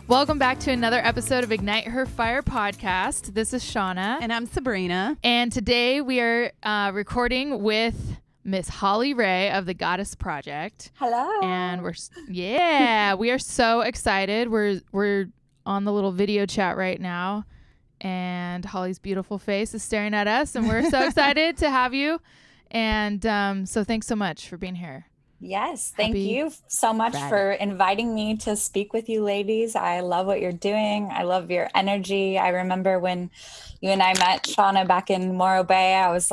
Welcome back to another episode of Ignite Her Fire podcast. This is Shauna. And I'm Sabrina. And today we are recording with Miss Holli Rae of the Goddess Project. Hello. And we are so excited. We're on the little video chat right now. And Holli's beautiful face is staring at us. And we're so excited to have you. And so thanks so much for being here. Yes, thank you so much for inviting me to speak with you ladies. I love what you're doing. I love your energy. I remember when you and I met, Shauna, back in Morro Bay, I was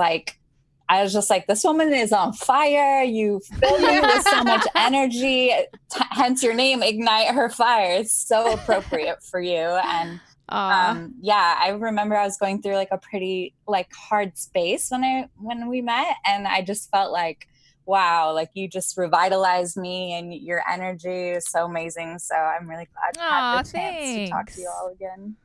just like, this woman is on fire. You fill me with so much energy, hence your name, Ignite Her Fire. It's so appropriate for you. And I remember I was going through like a pretty hard space when we met, and I just felt like, wow, like you just revitalized me, and your energy is so amazing. So I'm really glad to have the chance to talk to you all again.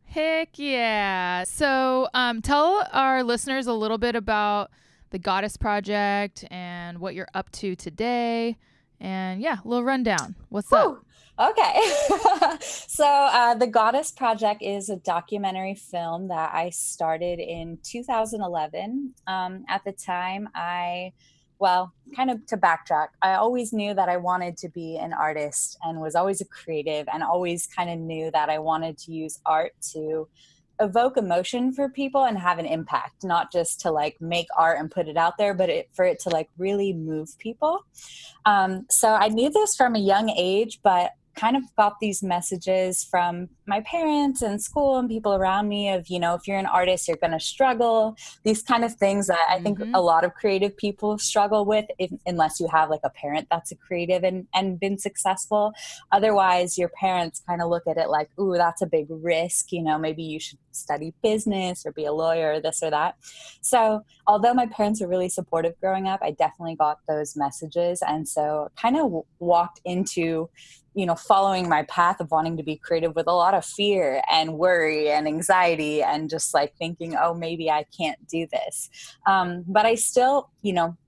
Heck yeah. So tell our listeners a little bit about the Goddess Project and what you're up to today. And a little rundown. What's up? Okay. So the Goddess Project is a documentary film that I started in 2011. At the time, kind of to backtrack, I always knew that I wanted to be an artist and was always a creative, and always kind of knew that I wanted to use art to evoke emotion for people and have an impact, not just to make art and put it out there, but for it to really move people. So I knew this from a young age, but kind of got these messages from my parents and school and people around me of, if you're an artist, you're going to struggle. These kind of things that I think a lot of creative people struggle with, unless you have a parent that's a creative and been successful. Otherwise, your parents kind of look at it like, ooh, that's a big risk. Maybe you should study business or be a lawyer or this or that. So although my parents were really supportive growing up, I definitely got those messages. And so kind of walked into following my path of wanting to be creative with a lot of fear and worry and anxiety, and just thinking, oh, maybe I can't do this. But I still,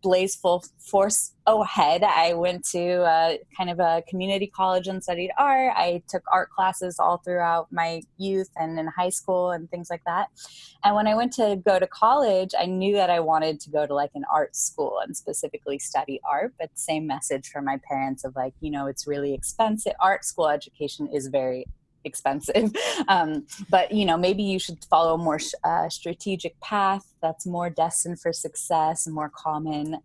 blaze full force ahead. I went to kind of a community college and studied art. I took art classes all throughout my youth and in high school and things like that. And when I went to go to college, I knew that I wanted to go to an art school and specifically study art, but same message from my parents of it's really expensive. Art school education is very expensive. But maybe you should follow a more strategic path that's more destined for success and more common.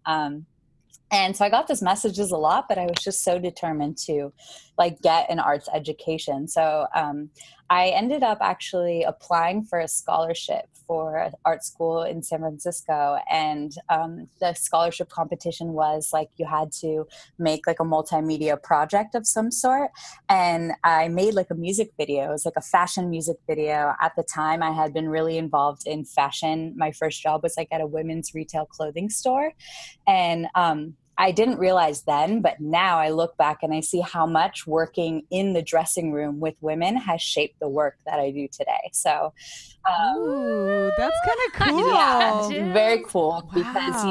And so I got those messages a lot, but I was just so determined to get an arts education. So I ended up actually applying for a scholarship for an art school in San Francisco. And the scholarship competition was you had to make a multimedia project of some sort. And I made a music video. It was a fashion music video. At the time, I had been really involved in fashion. My first job was at a women's retail clothing store. And I didn't realize then, but now I look back and I see how much working in the dressing room with women has shaped the work that I do today. So, ooh, that's kind of cool. Yeah, very cool. Because,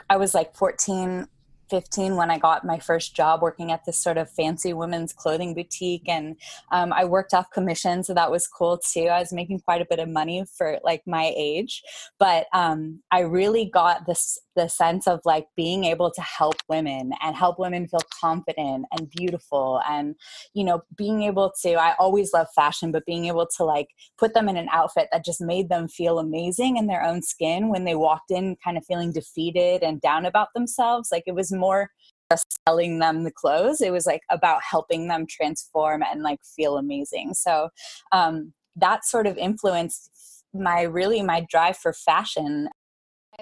I was 14, 15 when I got my first job working at this sort of fancy women's clothing boutique. And I worked off commission, so that was cool too. I was making quite a bit of money for my age. But I really got the sense of being able to help women and help women feel confident and beautiful. And, being able to, I always love fashion, but being able to put them in an outfit that just made them feel amazing in their own skin when they walked in kind of feeling defeated and down about themselves. It was more just selling them the clothes. It was about helping them transform and feel amazing. So that sort of influenced my drive for fashion.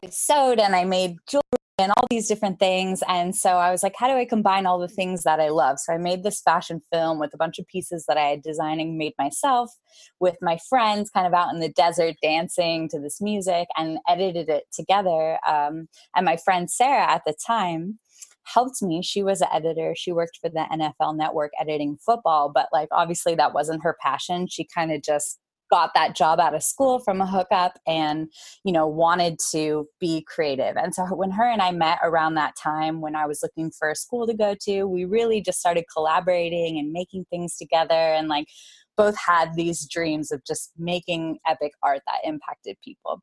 I sewed and I made jewelry and all these different things. And so I was how do I combine all the things that I love? So I made this fashion film with a bunch of pieces that I had designed and made myself with my friends kind of out in the desert dancing to this music, and edited it together. And my friend Sarah at the time helped me. She was an editor. She worked for the NFL Network editing football, but obviously that wasn't her passion. She kind of just got that job out of school from a hookup and, wanted to be creative. And so when her and I met around that time, when I was looking for a school to go to, we really just started collaborating and making things together, and like both had these dreams of just making epic art that impacted people.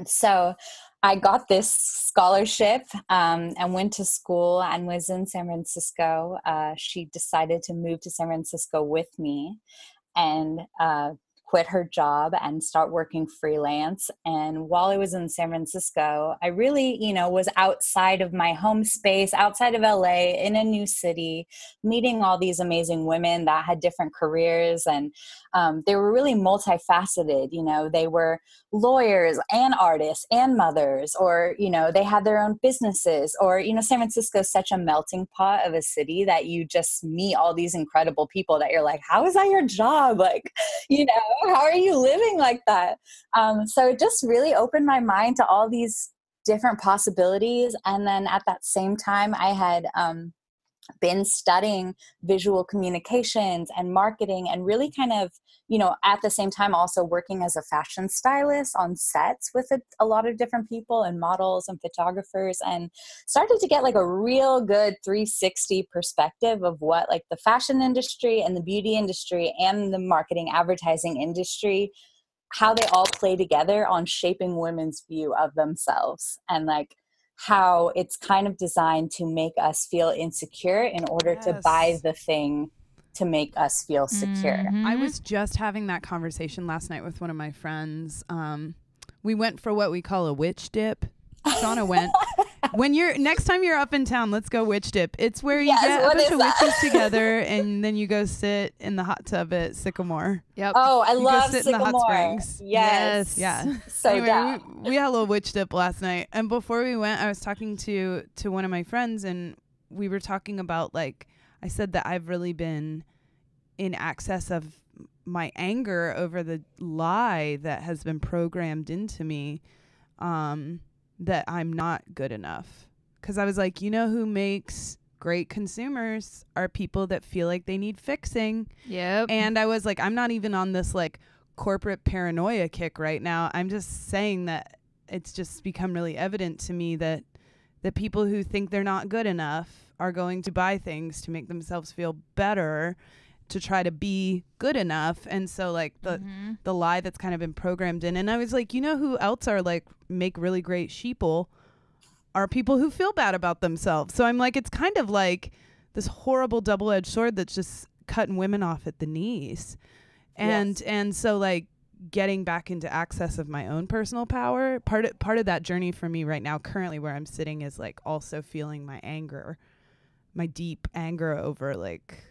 So I got this scholarship and went to school and was in San Francisco. She decided to move to San Francisco with me and quit her job and start working freelance. And while I was in San Francisco, I really, was outside of my home space, outside of LA, in a new city, meeting all these amazing women that had different careers. And they were really multifaceted. They were lawyers and artists and mothers, or, they had their own businesses, or, San Francisco is such a melting pot of a city that you just meet all these incredible people that you're like, how is that your job? Like, how are you living like that? So it just really opened my mind to all these different possibilities. And then at that same time, I had been studying visual communications and marketing, and really kind of, at the same time also working as a fashion stylist on sets with a lot of different people and models and photographers, and started to get like a real good 360 perspective of what like the fashion industry and the beauty industry and the marketing advertising industry, how they all play together on shaping women's view of themselves, and like how it's kind of designed to make us feel insecure in order to buy the thing to make us feel secure. Mm-hmm. I was just having that conversation last night with one of my friends. We went for what we call a witch dip. Shauna went. Next time you're up in town, let's go witch dip. It's where you get a bunch of witches together, and then you go sit in the hot tub at Sycamore. Yep. Oh, I You love go sit Sycamore. in the hot springs. Yes. Yeah. So anyway, down. we had a little witch dip last night, and before we went, I was talking to one of my friends, and we were talking about, like, I said that I've really been in access of my anger over the lie that has been programmed into me, that I'm not good enough. Because I was like, who makes great consumers are people that feel like they need fixing. Yep. And I was like, I'm not even on this like corporate paranoia kick right now. I'm just saying that it's just become really evident to me that the people who think they're not good enough are going to buy things to make themselves feel better, to try to be good enough. And so like the lie that's kind of been programmed in. And I was like, who else are like make really great sheeple are people who feel bad about themselves. So I'm like, it's kind of like this horrible double-edged sword that's just cutting women off at the knees. And so like getting back into access of my own personal power, part of that journey for me right now, currently where I'm sitting, is like also feeling my anger, my deep anger over like,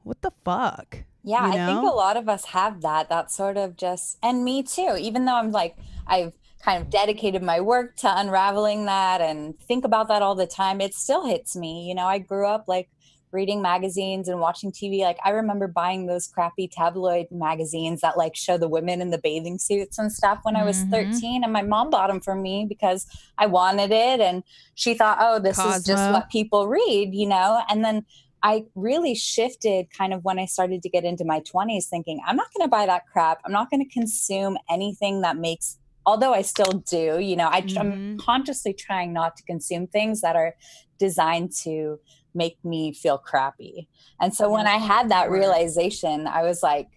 what the fuck? Yeah, I think a lot of us have that sort of just, and me too, even though I'm like, I've kind of dedicated my work to unraveling that and think about that all the time, it still hits me. I grew up like reading magazines and watching TV. Like I remember buying those crappy tabloid magazines that like show the women in the bathing suits and stuff when I was 13, and my mom bought them for me because I wanted it, and she thought, oh, this is just what people read, and then I really shifted kind of when I started to get into my 20s, thinking, I'm not going to buy that crap. I'm not going to consume anything that makes, although I still do, I'm consciously trying not to consume things that are designed to make me feel crappy. And so when I had that realization, I was like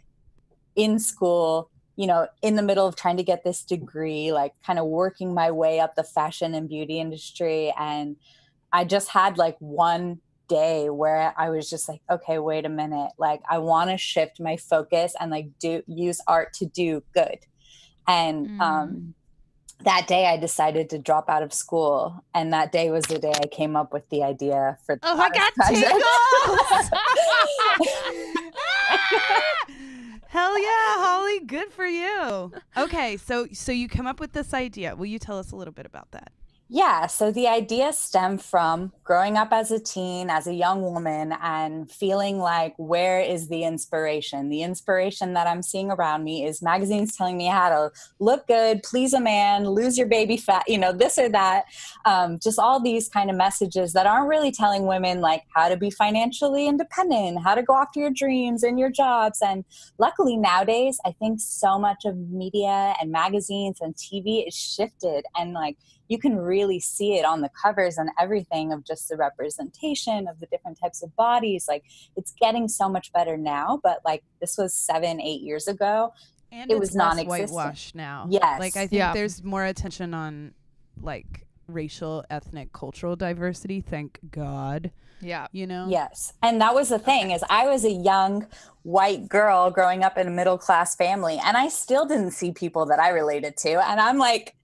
in school, in the middle of trying to get this degree, like kind of working my way up the fashion and beauty industry. And I just had like one day where I was just like, okay, wait a minute. Like I want to shift my focus and like use art to do good. And that day I decided to drop out of school. And that day was the day I came up with the idea for the I got tingles. Hell yeah, Holly, good for you. Okay, so you come up with this idea. Will you tell us a little bit about that? Yeah, so the idea stemmed from growing up as a teen, as a young woman, and feeling like, where is the inspiration? The inspiration that I'm seeing around me is magazines telling me how to look good, please a man, lose your baby fat, this or that. Just all these kind of messages that aren't really telling women like how to be financially independent, how to go after your dreams and your jobs. And luckily nowadays, I think so much of media and magazines and TV is shifted, and like, you can really see it on the covers and everything of just the representation of the different types of bodies. Like, it's getting so much better now, but like this was 7-8 years ago. And it it's was less non-existent. whitewash now. Yes. Like, I think there's more attention on like racial, ethnic, cultural diversity. Thank God. Yeah. Yes. And that was the thing is I was a young white girl growing up in a middle class family, and I still didn't see people that I related to. And I'm like,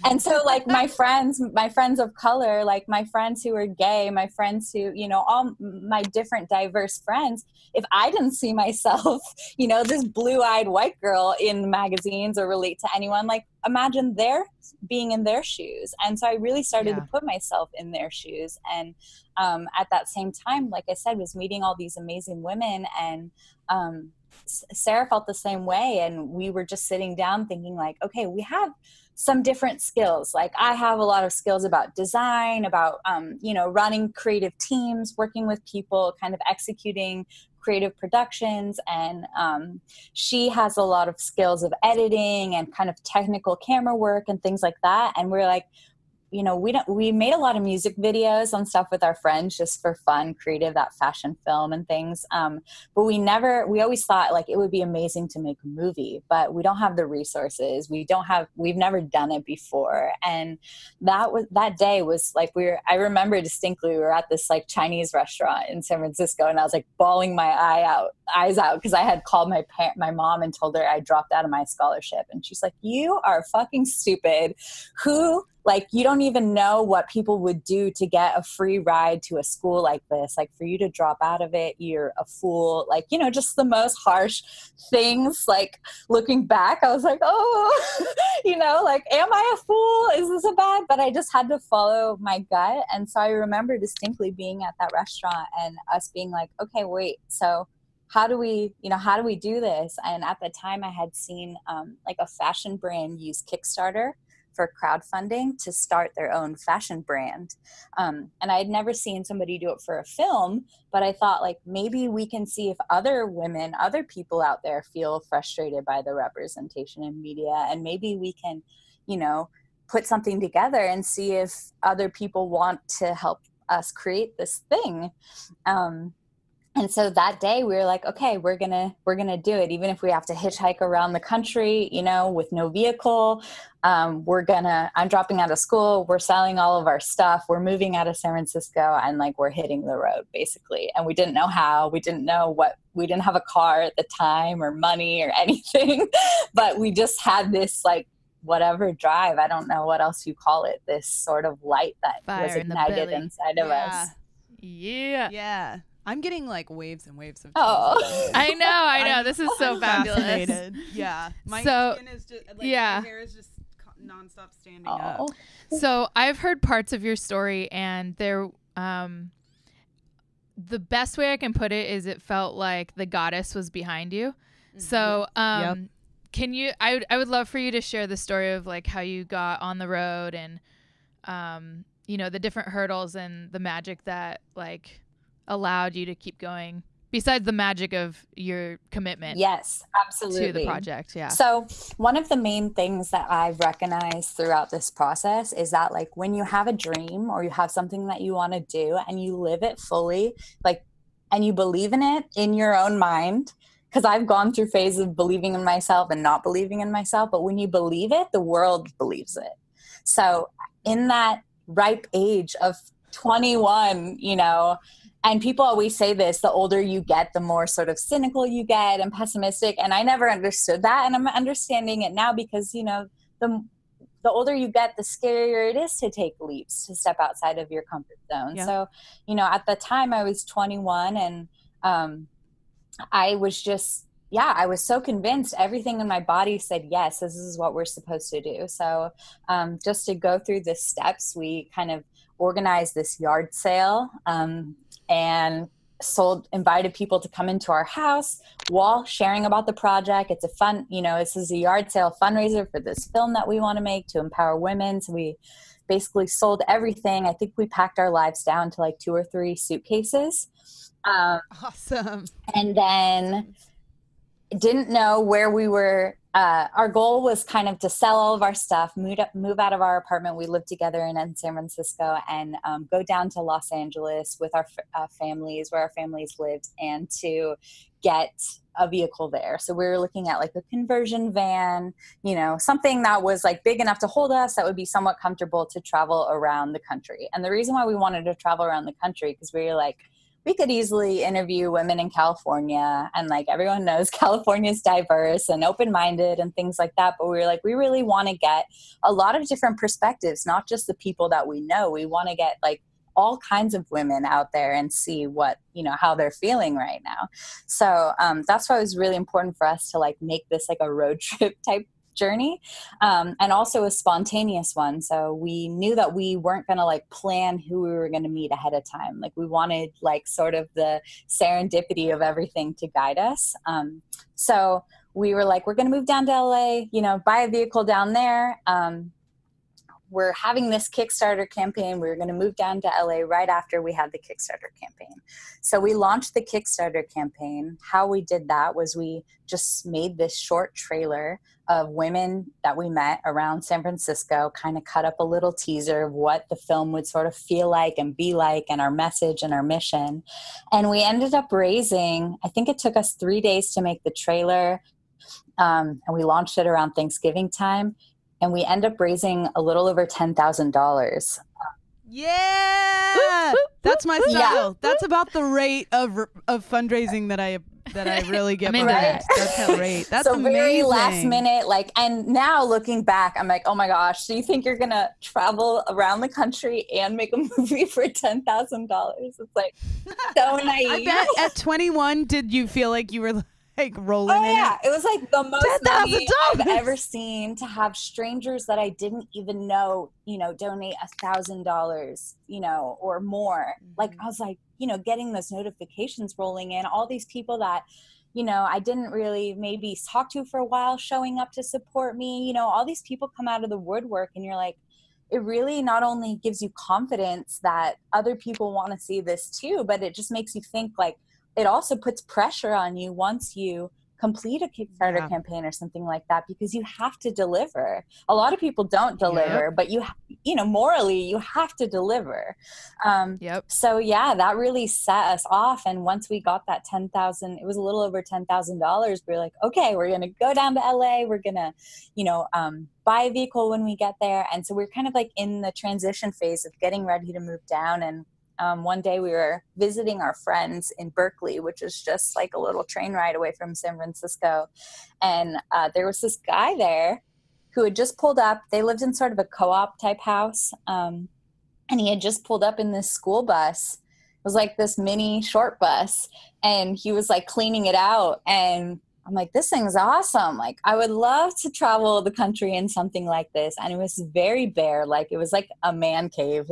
and so like my friends of color, like my friends who are gay, my friends who, all my different diverse friends, if I didn't see myself, this blue-eyed white girl in magazines or relate to anyone, like imagine their being in their shoes. And so I really started to put myself in their shoes. And at that same time, like I said, was meeting all these amazing women, and Sarah felt the same way. And we were just sitting down thinking like, okay, we have some different skills. Like I have a lot of skills about design, about, running creative teams, working with people, kind of executing creative productions. And she has a lot of skills of editing and kind of technical camera work and things like that. And we're like, we made a lot of music videos and stuff with our friends just for fun, creative, that fashion film and things. But we always thought like it would be amazing to make a movie, but we don't have the resources. We've never done it before. And that day was like, I remember distinctly, we were at this like Chinese restaurant in San Francisco, and I was like bawling my eyes out because I had called my mom and told her I dropped out of my scholarship. And she's like, you are fucking stupid. Like, you don't even know what people would do to get a free ride to a school like this. Like, for you to drop out of it, you're a fool. Like, just the most harsh things. Like, looking back, I was like, oh, like, am I a fool? Is this a bad? But I just had to follow my gut. And so I remember distinctly being at that restaurant and us being like, okay, wait, so how do we do this? And at the time I had seen like a fashion brand use Kickstarter for crowdfunding to start their own fashion brand. And I had never seen somebody do it for a film, but I thought like maybe we can see if other women, other people out there feel frustrated by the representation in media, and maybe we can, put something together and see if other people want to help us create this thing. And so that day we were like, okay, we're gonna do it, even if we have to hitchhike around the country, with no vehicle. I'm dropping out of school. We're selling all of our stuff. We're moving out of San Francisco, and like we're hitting the road basically. And we didn't know how. We didn't know what. We didn't have a car at the time or money or anything, but we just had this like whatever drive. I don't know what else you call it. This sort of light that was ignited inside of us. Yeah. Yeah. I'm getting like waves and waves of I know. This is so fabulous. Yeah. My skin is just like, my hair is just nonstop standing up. So I've heard parts of your story, and the best way I can put it is it felt like the goddess was behind you. Mm-hmm. So can you I would love for you to share the story of like how you got on the road, and the different hurdles and the magic that like allowed you to keep going, besides the magic of your commitment. Yes, absolutely. To the project. Yeah. So one of the main things that I've recognized throughout this process is that like when you have a dream or you have something that you want to do and you live it fully, like, and you believe in it in your own mind, because I've gone through phases of believing in myself and not believing in myself, but when you believe it, the world believes it. So in that ripe age of 21, and people always say this, the older you get, the more sort of cynical you get and pessimistic. And I never understood that. And I'm understanding it now because, the older you get, the scarier it is to take leaps, to step outside of your comfort zone. Yeah. So, at the time I was 21, and I was just yeah, I was so convinced. Everything in my body said, yes, this is what we're supposed to do. So just to go through the steps, we kind of organized this yard sale and invited people to come into our house while sharing about the project. It's a fun, this is a yard sale fundraiser for this film that we want to make to empower women. So we basically sold everything. I think we packed our lives down to like 2 or 3 suitcases. Awesome. And then didn't know where we were. Our goal was kind of to sell all of our stuff, move out of our apartment we lived together in San Francisco, and go down to Los Angeles with our families, where our families lived, and to get a vehicle there. So we were looking at like a conversion van, something that was like big enough to hold us, that would be somewhat comfortable to travel around the country. And the reason why we wanted to travel around the country, because we were like, we could easily interview women in California, and like everyone knows California is diverse and open-minded and things like that. But we were like, we really want to get a lot of different perspectives, not just the people that we know. We want to get like all kinds of women out there and see what, how they're feeling right now. So that's why it was really important for us to like make this like a road trip type journey, and also a spontaneous one. So we knew that we weren't going to like plan who we were going to meet ahead of time. Like we wanted like sort of the serendipity of everything to guide us. So we were like, we're going to move down to LA, buy a vehicle down there. We're having this Kickstarter campaign. We were going to move down to LA right after we had the Kickstarter campaign. So we launched the Kickstarter campaign. How we did that was we just made this short trailer of women that we met around San Francisco, kind of cut up a little teaser of what the film would sort of feel like and be like, and our message and our mission. And we ended up raising, I think it took us 3 days to make the trailer, and we launched it around Thanksgiving time. And we end up raising a little over $10,000. Yeah, that's my style. Yeah. That's about the rate of fundraising that I really get behind. That's great. That's so amazing. Very last minute, and now looking back, I'm like, oh my gosh, do you think you're gonna travel around the country and make a movie for $10,000? It's like so naive. I bet at 21, did you feel like you were like rolling in it? It was like the most money I've ever seen, to have strangers that I didn't even know, donate $1,000, or more. Mm-hmm. Like I was like, getting those notifications rolling in, all these people that, I didn't really maybe talk to for a while, showing up to support me, all these people come out of the woodwork, and you're like, it really not only gives you confidence that other people want to see this too, but it just makes you think like, it also puts pressure on you once you complete a Kickstarter campaign or something like that, because you have to deliver. A lot of people don't deliver, but morally you have to deliver. So yeah, that really set us off. And once we got that 10,000, it was a little over $10,000. We were like, okay, we're going to go down to LA. We're going to, buy a vehicle when we get there. And so we're kind of like in the transition phase of getting ready to move down. And one day we were visiting our friends in Berkeley, which is just like a little train ride away from San Francisco. And there was this guy there who had just pulled up. They lived in sort of a co-op type house. And he had just pulled up in this school bus. It was like this mini short bus. And he was like cleaning it out. And I'm like, this thing's awesome. Like, I would love to travel the country in something like this. And it was very bare. Like, it was like a man cave,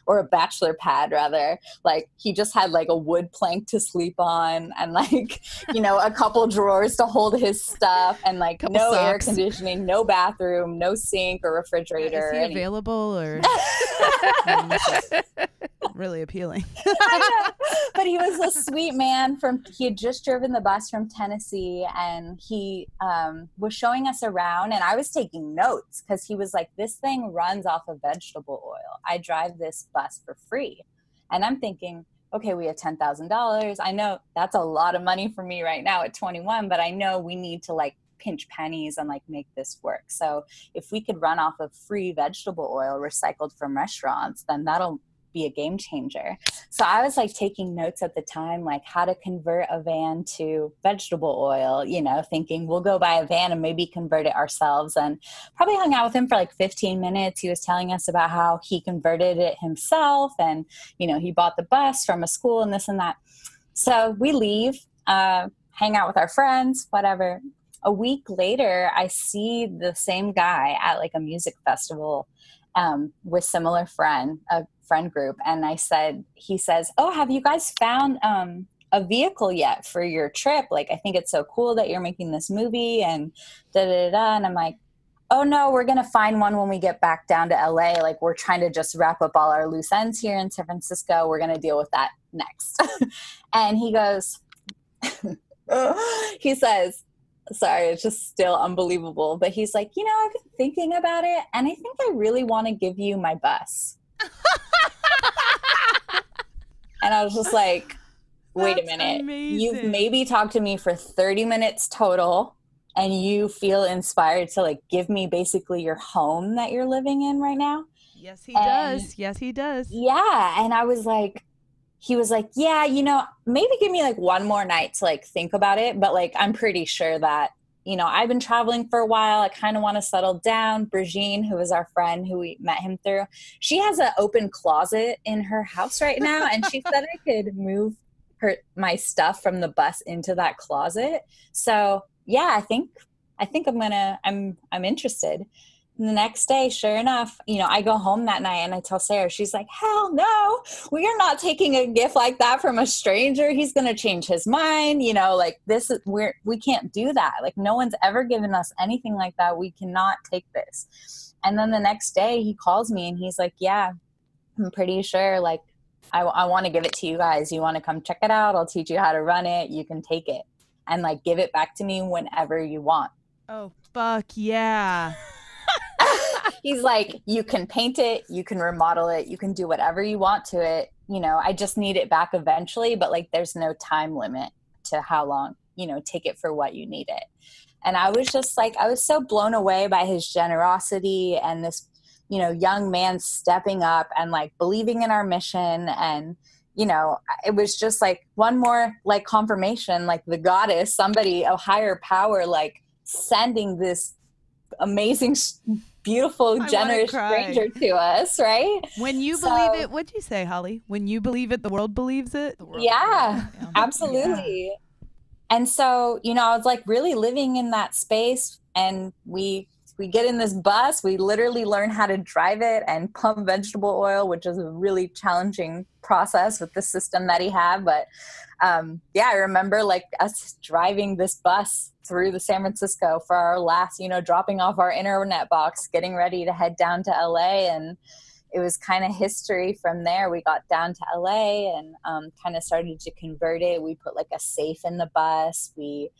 or a bachelor pad rather. Like, he just had like a wood plank to sleep on, and like, a couple drawers to hold his stuff, and like no socks. Air conditioning, no bathroom, no sink or refrigerator. Is he available or? Really appealing. I know. But he was a sweet man. He had just driven the bus from Tennessee, and he was showing us around, and I was taking notes because he was like, this thing runs off of vegetable oil. I drive this bus for free. And I'm thinking, okay, we have $10,000. I know that's a lot of money for me right now at 21, but I know we need to like pinch pennies and like make this work. So if we could run off of free vegetable oil recycled from restaurants, then that'll be a game changer. So I was like taking notes at the time, like how to convert a van to vegetable oil, thinking we'll go buy a van and maybe convert it ourselves. And probably hung out with him for like 15 minutes. He was telling us about how he converted it himself, and he bought the bus from a school and this and that. So we leave, hang out with our friends, whatever. A week later, I see the same guy at like a music festival with a friend group. And he says, oh, have you guys found a vehicle yet for your trip? Like, I think it's so cool that you're making this movie and da da da. And I'm like, oh no, we're going to find one when we get back down to LA. Like, we're trying to just wrap up all our loose ends here in San Francisco. We're going to deal with that next. And he goes, he says, sorry, it's just still unbelievable. But he's like, I've been thinking about it, and I think I really want to give you my bus. And I was just like, wait a minute. Amazing. You've maybe talked to me for 30 minutes total, and you feel inspired to like give me basically your home that you're living in right now? Yes, he does. Yes, he does. Yeah. And I was like, he was like, yeah, maybe give me like one more night to like think about it. But like, I'm pretty sure that, I've been traveling for a while. I kind of want to settle down. Brigitte, who is our friend who we met him through, she has an open closet in her house right now. And she said I could move my stuff from the bus into that closet. So yeah, I think I'm interested. And the next day, sure enough, I go home that night and I tell Sarah, she's like, hell no, we are not taking a gift like that from a stranger. He's going to change his mind. Like we can't do that. Like, no one's ever given us anything like that. We cannot take this. And then the next day he calls me and he's like, yeah, I'm pretty sure. Like, I want to give it to you guys. You want to come check it out? I'll teach you how to run it. You can take it and like give it back to me whenever you want. Oh, fuck yeah. He's like, you can paint it, you can remodel it, you can do whatever you want to it. I just need it back eventually, but like, there's no time limit to how long, take it for what you need it. And I was just like, I was so blown away by his generosity and this, young man stepping up and like believing in our mission. And, it was just like one more like confirmation, like the goddess, somebody, a higher power, like sending this amazing, beautiful, generous stranger to us, right? When you believe it, what'd you say, Holly? When you believe it, the world believes it? Yeah, absolutely. Yeah. And so, I was like really living in that space, and we get in this bus, we literally learn how to drive it and pump vegetable oil, which is a really challenging process with the system that he had. But I remember like us driving this bus through the San Francisco for our last, dropping off our internet box, getting ready to head down to LA. And it was kind of history from there. We got down to LA and kind of started to convert it. We put like a safe in the bus. We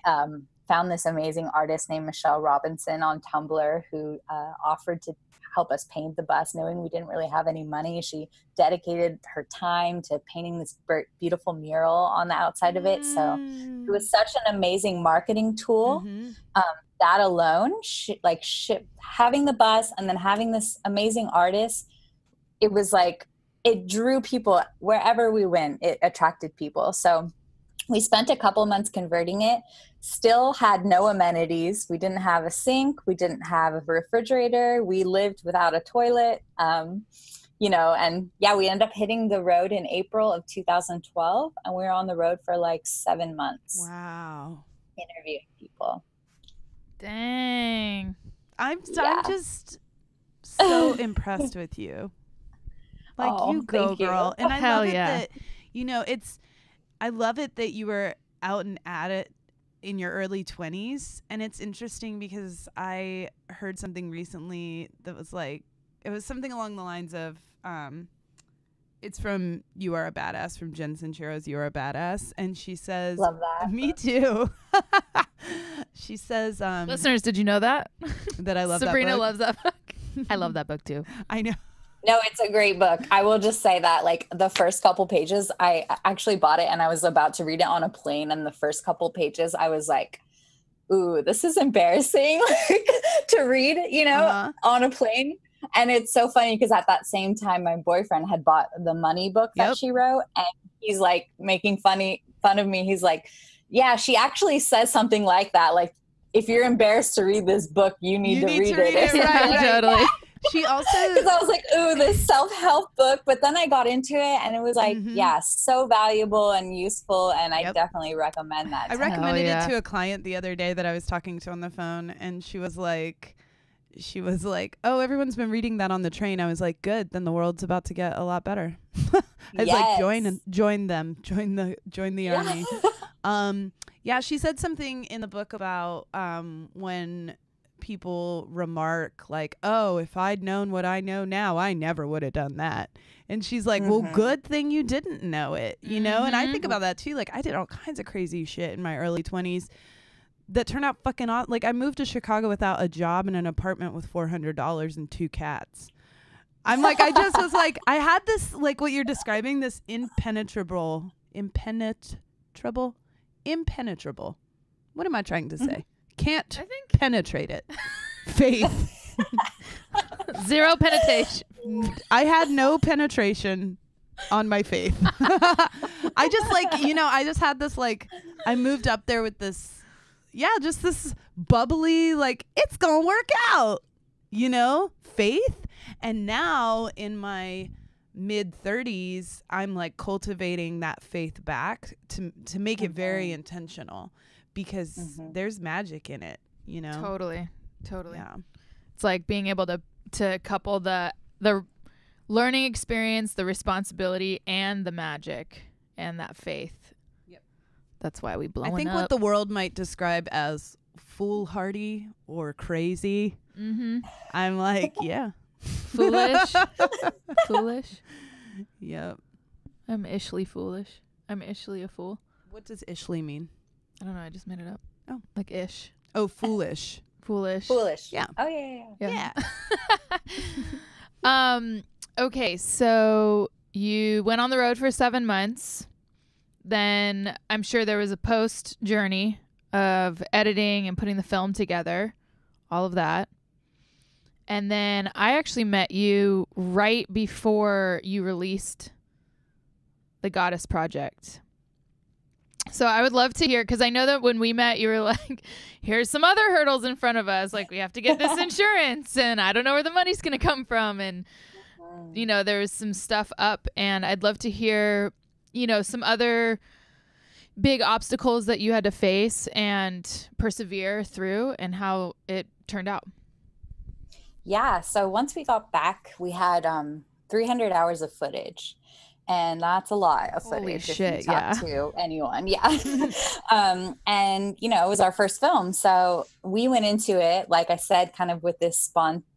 found this amazing artist named Michelle Robinson on Tumblr who offered to help us paint the bus, knowing we didn't really have any money. She dedicated her time to painting this beautiful mural on the outside of it. So it was such an amazing marketing tool. Mm-hmm. That alone, having the bus and then having this amazing artist, it was like, it drew people wherever we went. It attracted people. So we spent a couple months converting it, still had no amenities. We didn't have a sink. We didn't have a refrigerator. We lived without a toilet, and we ended up hitting the road in April of 2012, and we were on the road for like 7 months. Wow. Interviewing people. Dang. I'm just so impressed with you. Like, you go, girl. And I love it that, I love it that you were out and at it in your early 20s. And it's interesting because I heard something recently that was like, it was something along the lines of, it's from You Are a Badass, from Jen Sincero's You Are a Badass. And she says, love that. Me too. She says, listeners, did you know that? That I love Sabrina that book? loves that book. I love that book too. I know. No, it's a great book. I will just say that like the first couple pages, I actually bought it and I was about to read it on a plane. And the first couple pages, I was like, ooh, this is embarrassing to read, on a plane. And it's so funny because at that same time, my boyfriend had bought the money book that she wrote. And he's like making fun of me. He's like, yeah, she actually says something like that. Like, if you're embarrassed to read this book, you need to read it. Right, totally. She also, because I was like, ooh, this self-help book. But then I got into it and it was like, yeah, so valuable and useful. And I definitely recommend that. I recommended it to a client the other day that I was talking to on the phone, and she was like, oh, everyone's been reading that on the train. I was like, good, then the world's about to get a lot better. I was like, join the army. Yeah, she said something in the book about when people remark like, oh, if I'd known what I know now, I never would have done that. And she's like, well, good thing you didn't know it, you know? And I think about that too. Like, I did all kinds of crazy shit in my early 20s that turned out fucking awesome. Like, I moved to Chicago without a job and an apartment with $400 and 2 cats. I'm like, I just was like, I had this, like what you're describing, this impenetrable. What am I trying to say? Can't penetrate it. Faith. Zero penetration. I had no penetration on my faith. I just like, you know, I just had this like, I moved up there with this, just this bubbly, like, it's gonna work out, you know, faith. And now in my mid 30s, I'm like cultivating that faith back to make it very intentional, because there's magic in it, you know? Totally. Yeah. It's like being able to couple the learning experience, the responsibility, and the magic and that faith. Yep. That's why we blow up. I think what the world might describe as foolhardy or crazy. I'm like, yeah. Foolish. Yep. I'm ishly foolish. I'm ishly a fool. What does ishly mean? I don't know. I just made it up. Oh. Like ish. Oh, foolish. Foolish. Yeah. Oh, yeah. Okay, so you went on the road for 7 months. Then I'm sure there was a post journey of editing and putting the film together. All of that. And then I actually met you right before you released the Goddess Project. So I would love to hear, because I know that when we met, you were like, here's some other hurdles in front of us. Like, we have to get this insurance, and I don't know where the money's going to come from. And, you know, there was some stuff up, and I'd love to hear, you know, some other big obstacles that you had to face and persevere through, and how it turned out. Yeah. So once we got back, we had 300 hours of footage. And that's a lot of footage. Holy shit, if you talk to anyone. Yeah. And, you know, it was our first film. So we went into it, like I said, kind of with this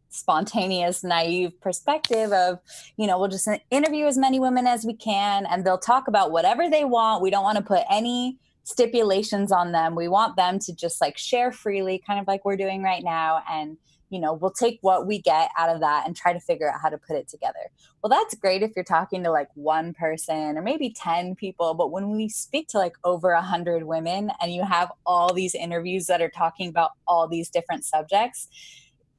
spontaneous, naive perspective of, you know, we'll just interview as many women as we can, and they'll talk about whatever they want. We don't want to put any stipulations on them. We want them to just like share freely, kind of like we're doing right now. And, you know, we'll take what we get out of that and try to figure out how to put it together. Well, that's great if you're talking to like one person or maybe 10 people. But when we speak to like over 100 women and you have all these interviews that are talking about all these different subjects,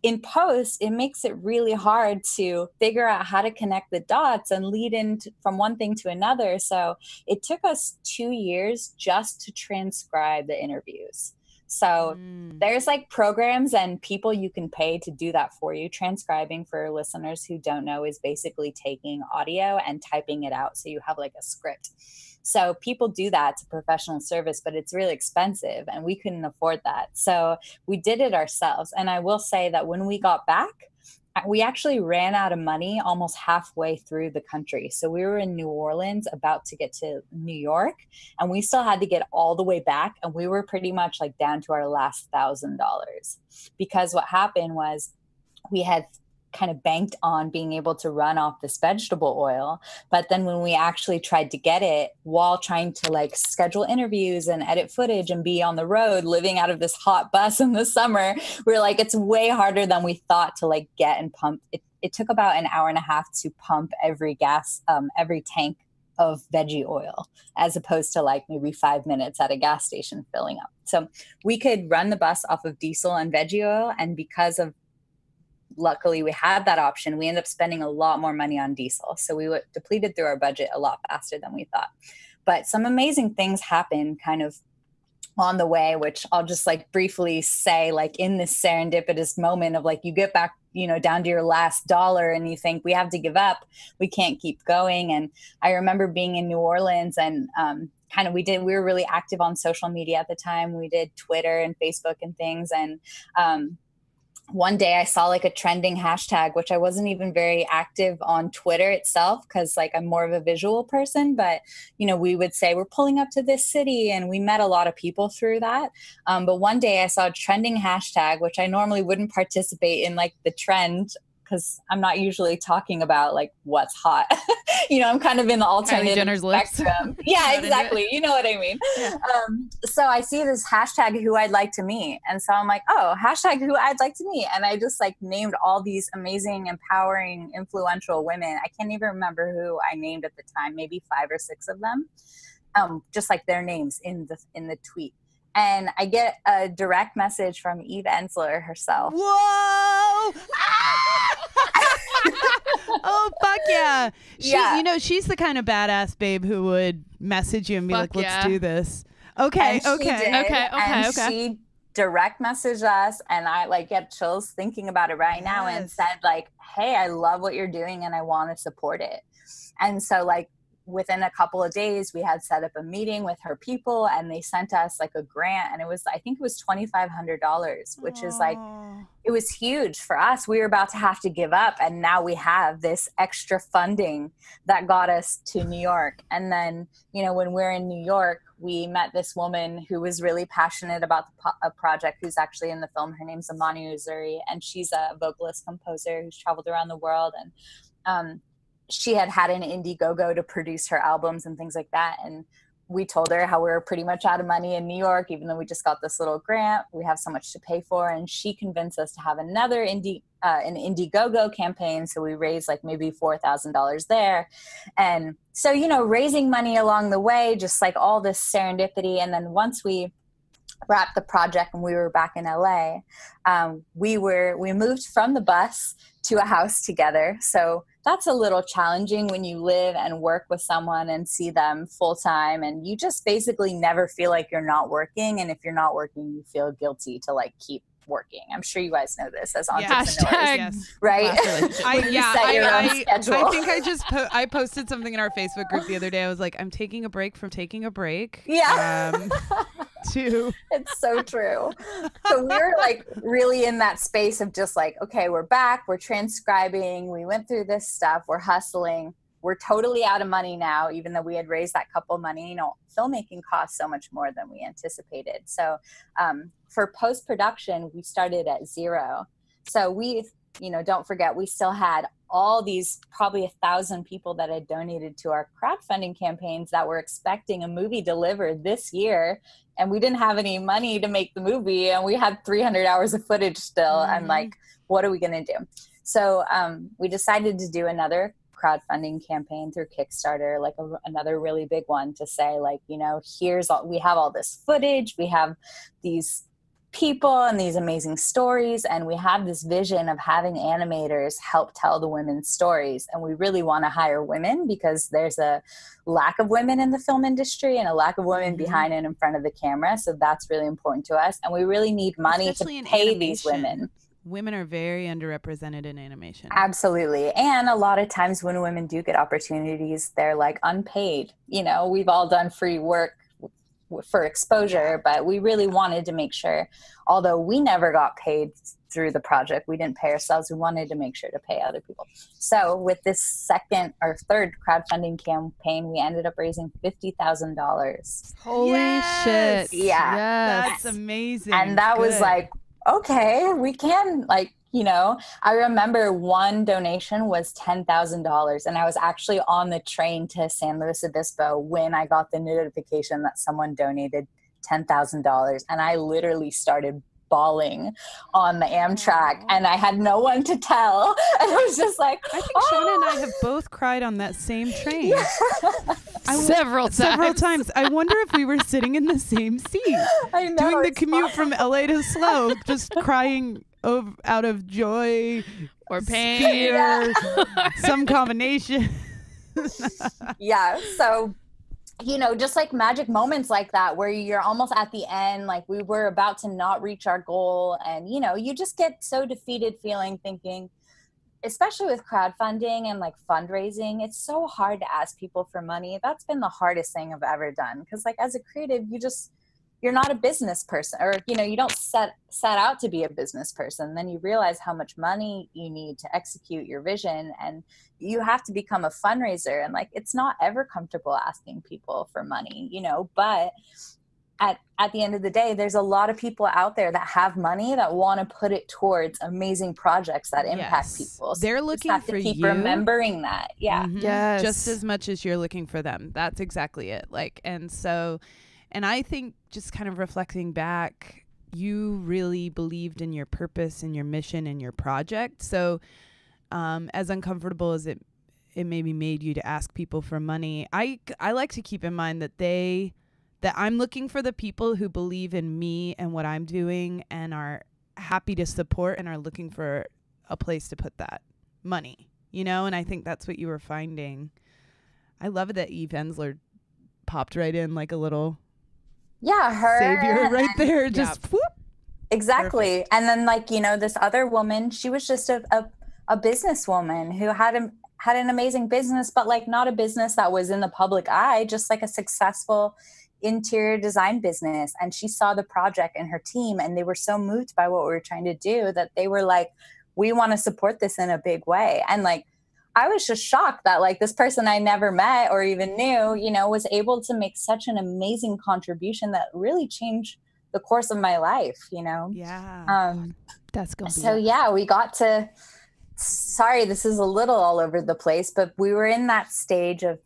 in post, it makes it really hard to figure out how to connect the dots and lead in from one thing to another. So it took us 2 years just to transcribe the interviews. So there's like programs and people you can pay to do that for you. Transcribing, for listeners who don't know, is basically taking audio and typing it out. So you have like a script. So people do that. It's a professional service, but it's really expensive and we couldn't afford that. So we did it ourselves. And I will say that when we got back, we actually ran out of money almost halfway through the country. So we were in New Orleans about to get to New York, and we still had to get all the way back. And we were pretty much like down to our last $1,000, because what happened was we had kind of banked on being able to run off this vegetable oil. But then when we actually tried to get it while trying to like schedule interviews and edit footage and be on the road, living out of this hot bus in the summer, we were like, it's way harder than we thought to like get and pump. It took about an hour and a half to pump every tank of veggie oil, as opposed to like maybe 5 minutes at a gas station filling up. So we could run the bus off of diesel and veggie oil. And because of luckily we had that option, we ended up spending a lot more money on diesel. So we depleted through our budget a lot faster than we thought. But some amazing things happened kind of on the way, which I'll just like briefly say, like in this serendipitous moment of like, you get back down to your last dollar and you think we have to give up, we can't keep going. And I remember being in New Orleans and we were really active on social media at the time. We did Twitter and Facebook and things. And one day I saw like a trending hashtag, which I wasn't even very active on Twitter itself because like I'm more of a visual person, but we would say we're pulling up to this city and we met a lot of people through that. But one day I saw a trending hashtag, which I normally wouldn't participate in like the trend because I'm not usually talking about like what's hot. I'm kind of in the alternative spectrum. Yeah, exactly. You know what I mean? Yeah. So I see this hashtag who I'd like to meet. And so I'm like, oh, hashtag who I'd like to meet. And I just like named all these amazing, empowering, influential women. I can't even remember who I named at the time, maybe 5 or 6 of them. Just like their names in the tweet. And I get a direct message from Eve Ensler herself. Whoa! Oh, fuck yeah. She's the kind of badass babe who would message you and be like, let's do this. Okay. She direct messaged us and I like get chills thinking about it right now and said like, hey, I love what you're doing and I want to support it. And so like, within a couple of days, we had set up a meeting with her people and they sent us like a grant. And I think it was $2,500, which is like, it was huge for us. We were about to have to give up. And now we have this extra funding that got us to New York. And then, when we're in New York, we met this woman who was really passionate about a project who's actually in the film. Her name's Imani Missouri. And she's a vocalist composer who's traveled around the world. And, she had an Indiegogo to produce her albums and things like that. And we told her how we were pretty much out of money in New York, even though we just got this little grant, we have so much to pay for. And she convinced us to have another an Indiegogo campaign. So we raised like maybe $4,000 there. And so, raising money along the way, just like all this serendipity. And then once we wrapped the project and we were back in LA, we moved from the bus to a house together. So that's a little challenging when you live and work with someone and see them full time and you just basically never feel like you're not working. And if you're not working, you feel guilty to like keep working. I'm sure you guys know this as entrepreneurs, right? I think I posted something in our Facebook group the other day. I was like, I'm taking a break from taking a break. Yeah. It's so true. So we're like really in that space of just like, okay, we're back, we're transcribing, we went through this stuff, we're hustling, we're totally out of money now, even though we had raised that couple money. Filmmaking costs so much more than we anticipated. So for post-production, we started at zero. So we, don't forget, we still had all these probably 1,000 people that had donated to our crowdfunding campaigns that were expecting a movie delivered this year. And we didn't have any money to make the movie. And we had 300 hours of footage still. Mm-hmm. And like, what are we going to do? So we decided to do another crowdfunding campaign through Kickstarter, like another really big one to say like, we have all this footage, we have these people and these amazing stories, and we have this vision of having animators help tell the women's stories. And we really want to hire women because there's a lack of women in the film industry and a lack of women behind and in front of the camera. So that's really important to us. And we really need money especially to pay these women. Women are very underrepresented in animation. Absolutely. And a lot of times when women do get opportunities, they're like unpaid. We've all done free work for exposure, but we really wanted to make sure, although we never got paid through the project, we didn't pay ourselves, we wanted to make sure to pay other people. So with this second or third crowdfunding campaign, we ended up raising $50,000. Holy shit. Yeah. That's amazing. And that was like, okay, we can I remember one donation was $10,000 and I was actually on the train to San Luis Obispo when I got the notification that someone donated $10,000 and I literally started bawling on the Amtrak and I had no one to tell and I was just like, I think Shauna and I have both cried on that same train. Yeah. Several times. I wonder if we were sitting in the same seat. I know, doing the commute from LA to SLO, just crying out of joy or pain, fear, some combination. Yeah. So you know, just like magic moments like that where you're almost at the end, like we were about to not reach our goal. And, you know, you just get so defeated feeling, thinking, especially with crowdfunding and like fundraising, it's so hard to ask people for money. That's been the hardest thing I've ever done. Because like as a creative, you're not a business person, or, you know, you don't set out to be a business person. Then you realize how much money you need to execute your vision, and you have to become a fundraiser. And like, it's not ever comfortable asking people for money, you know, but at the end of the day, there's a lot of people out there that have money that want to put it towards amazing projects that impact people. So they're looking for keep you. Remembering that. Yeah. Mm-hmm. Yes. Just as much as you're looking for them. That's exactly it. Like, and I think just kind of reflecting back, you really believed in your purpose and your mission and your project. So as uncomfortable as it maybe made you to ask people for money, I like to keep in mind that I'm looking for the people who believe in me and what I'm doing and are happy to support and are looking for a place to put that money, you know? And I think that's what you were finding. I love it that Eve Ensler popped right in like a little her savior right there. Just whoop. Exactly. Perfect. And then like, you know, this other woman, she was just a businesswoman who had an amazing business, but like not a business that was in the public eye, just like a successful interior design business. And she saw the project and her team, and they were so moved by what we were trying to do that they were like, we want to support this in a big way. And like, I was just shocked that like this person I never met or even knew, you know, was able to make such an amazing contribution that really changed the course of my life, you know? Yeah. That's good. So yeah, we got to, sorry, this is a little all over the place, but we were in that stage of,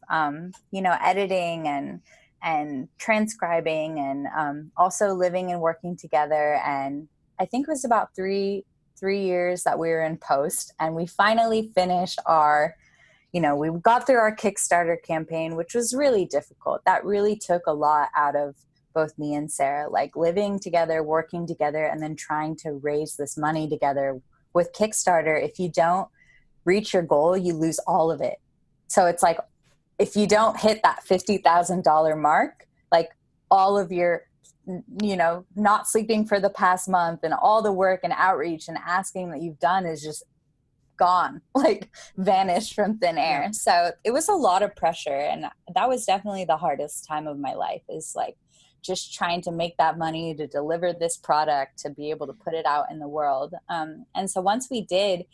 you know, editing and transcribing and also living and working together. And I think it was about three years that we were in post, and we finally finished our, you know, we got through our Kickstarter campaign, which was really difficult. That really took a lot out of both me and Sarah, like living together, working together, and then trying to raise this money together. With Kickstarter, if you don't reach your goal, you lose all of it. So it's like, if you don't hit that $50,000 mark, like all of your, you know, not sleeping for the past month and all the work and outreach and asking that you've done is just gone, like vanished from thin air. Yeah. So it was a lot of pressure. And that was definitely the hardest time of my life, is like just trying to make that money to deliver this product, to be able to put it out in the world. And so once we did,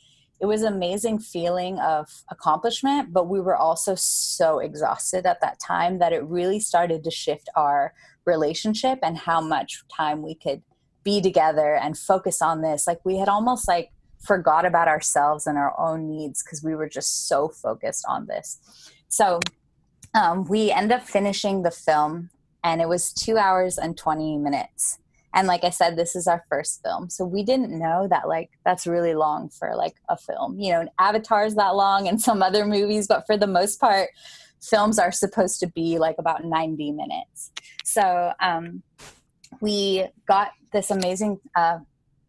it was an amazing feeling of accomplishment, but we were also so exhausted at that time that it really started to shift our relationship and how much time we could be together and focus on this. Like we had almost like forgot about ourselves and our own needs because we were just so focused on this. So we ended up finishing the film, and it was 2 hours and 20 minutes. And like I said, this is our first film. So we didn't know that like that's really long for like a film. You know, Avatar's that long and some other movies, but for the most part, films are supposed to be like about 90 minutes. So we got this amazing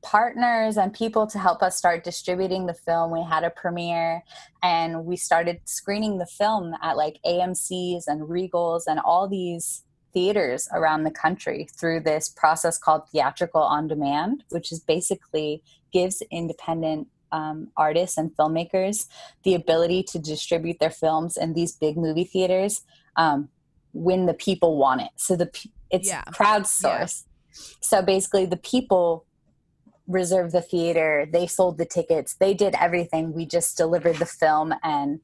partners and people to help us start distributing the film. We had a premiere, and we started screening the film at like AMC's and Regals and all these theaters around the country through this process called theatrical on demand, which is basically gives independent artists and filmmakers the ability to distribute their films in these big movie theaters when the people want it. So it's crowdsourced. Yeah. So basically the people reserved the theater, they sold the tickets, they did everything. We just delivered the film, and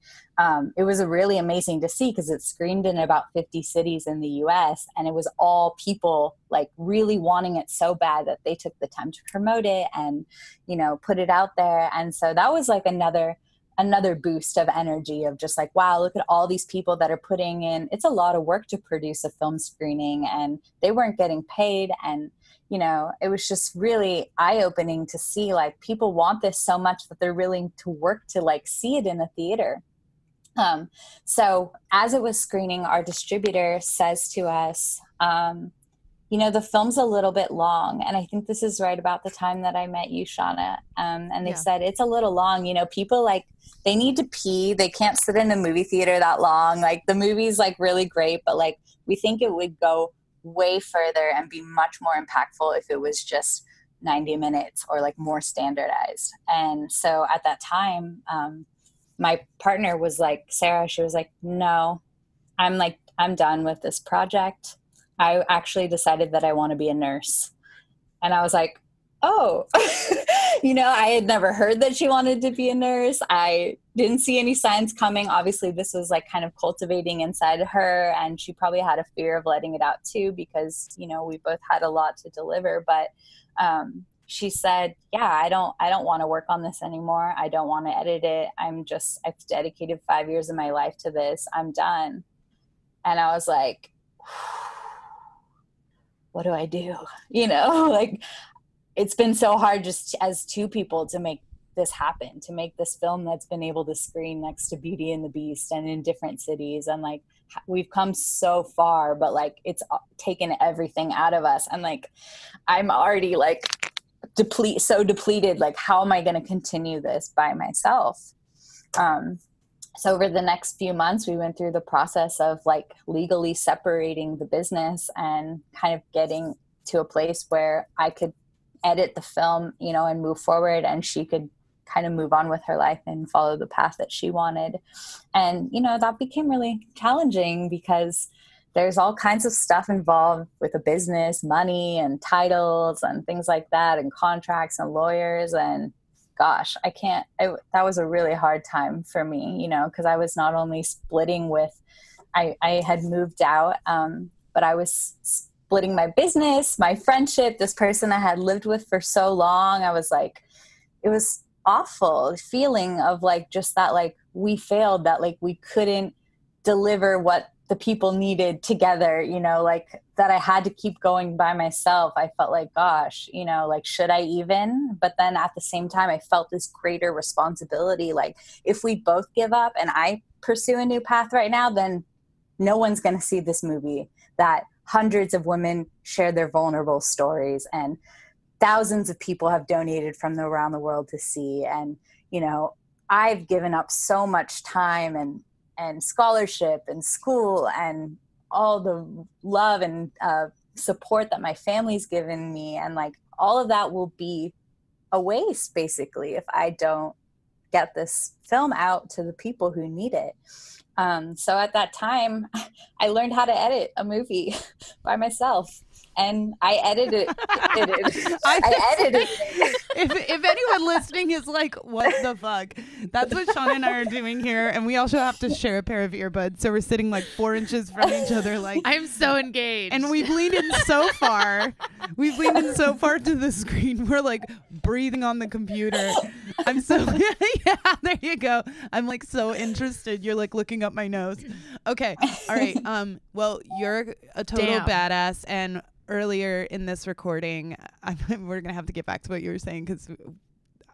it was really amazing to see because it screened in about 50 cities in the US, and it was all people like really wanting it so bad that they took the time to promote it and, you know, put it out there. And so that was like another boost of energy of just like, wow, look at all these people that are putting in. It's a lot of work to produce a film screening, and they weren't getting paid. And you know, it was just really eye-opening to see like people want this so much that they're willing to work to like see it in a theater. So as it was screening, our distributor says to us, the film's a little bit long. And I think this is right about the time that I met you, Shauna. And they said, it's a little long. People like, they need to pee. They can't sit in a movie theater that long. Like, the movie's like really great, but like, we think it would go way further and be much more impactful if it was just 90 minutes or like more standardized. And so at that time, my partner was like, Sarah, she was like, no, I'm done with this project. I actually decided that I want to be a nurse. And I was like, oh, I had never heard that she wanted to be a nurse. I didn't see any signs coming. Obviously, this was like kind of cultivating inside her. And she probably had a fear of letting it out too, because, we both had a lot to deliver. But she said, yeah, I don't want to work on this anymore. I don't want to edit it. I've dedicated 5 years of my life to this. I'm done. And I was like, what do I do? Like, it's been so hard just as two people to make this happen, to make this film that's been able to screen next to Beauty and the Beast and in different cities. And like, we've come so far, but like, it's taken everything out of us. And like, I'm already like depleted. Like, how am I going to continue this by myself? So over the next few months, we went through the process of like legally separating the business and kind of getting to a place where I could edit the film, and move forward, and she could kind of move on with her life and follow the path that she wanted. And, that became really challenging because there's all kinds of stuff involved with a business, money and titles and things like that, and contracts and lawyers. And gosh, that was a really hard time for me, because I was not only splitting I had moved out, but I was splitting my business, my friendship, this person I had lived with for so long. I was like, it was awful feeling of like, just that, like, we failed, that like we couldn't deliver what the people needed together, like that I had to keep going by myself. I felt like, gosh, like, should I even? But then at the same time, I felt this greater responsibility. Like, if we both give up and I pursue a new path right now, then no one's going to see this movie that hundreds of women share their vulnerable stories and thousands of people have donated from around the world to see. And, I've given up so much time and scholarship and school and all the love and support that my family's given me. And like, all of that will be a waste basically if I don't get this film out to the people who need it. So at that time, I learned how to edit a movie by myself. And I edited it. I edited it. If anyone listening is like, what the fuck? That's what Shauna and I are doing here. And we also have to share a pair of earbuds. So we're sitting like 4 inches from each other. Like, I'm so engaged. And we've leaned in so far. We've leaned in so far to the screen. We're like breathing on the computer. I'm so, yeah, there you go. I'm like so interested. You're like looking up my nose. Okay. All right. Well, you're a total badass. And earlier in this recording, we're going to have to get back to what you were saying because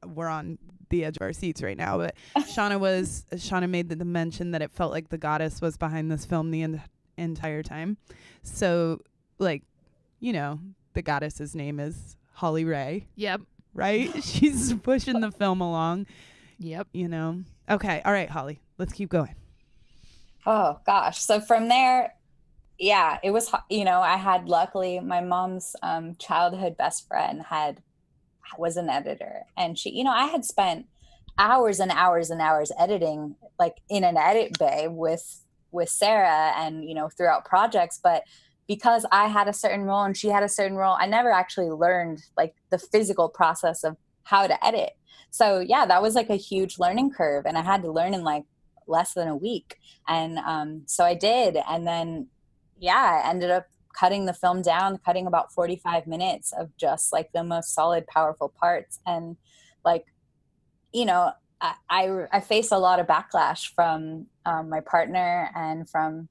we're on the edge of our seats right now. But Shauna made the mention that it felt like the goddess was behind this film the entire time. So, like, the goddess's name is Holli Rae. Yep. Right? She's pushing the film along. Yep. Okay. All right, Holli, let's keep going. Oh, gosh. So from there, yeah, it was, I had, luckily, my mom's childhood best friend was an editor. And she, I had spent hours and hours and hours editing, like in an edit bay with Sarah and, throughout projects. But because I had a certain role and she had a certain role, I never actually learned like the physical process of how to edit. So yeah, that was like a huge learning curve. And I had to learn in like less than a week. And so I did. And then, yeah, I ended up cutting the film down, cutting about 45 minutes of just like the most solid, powerful parts. And like, I faced a lot of backlash from my partner and from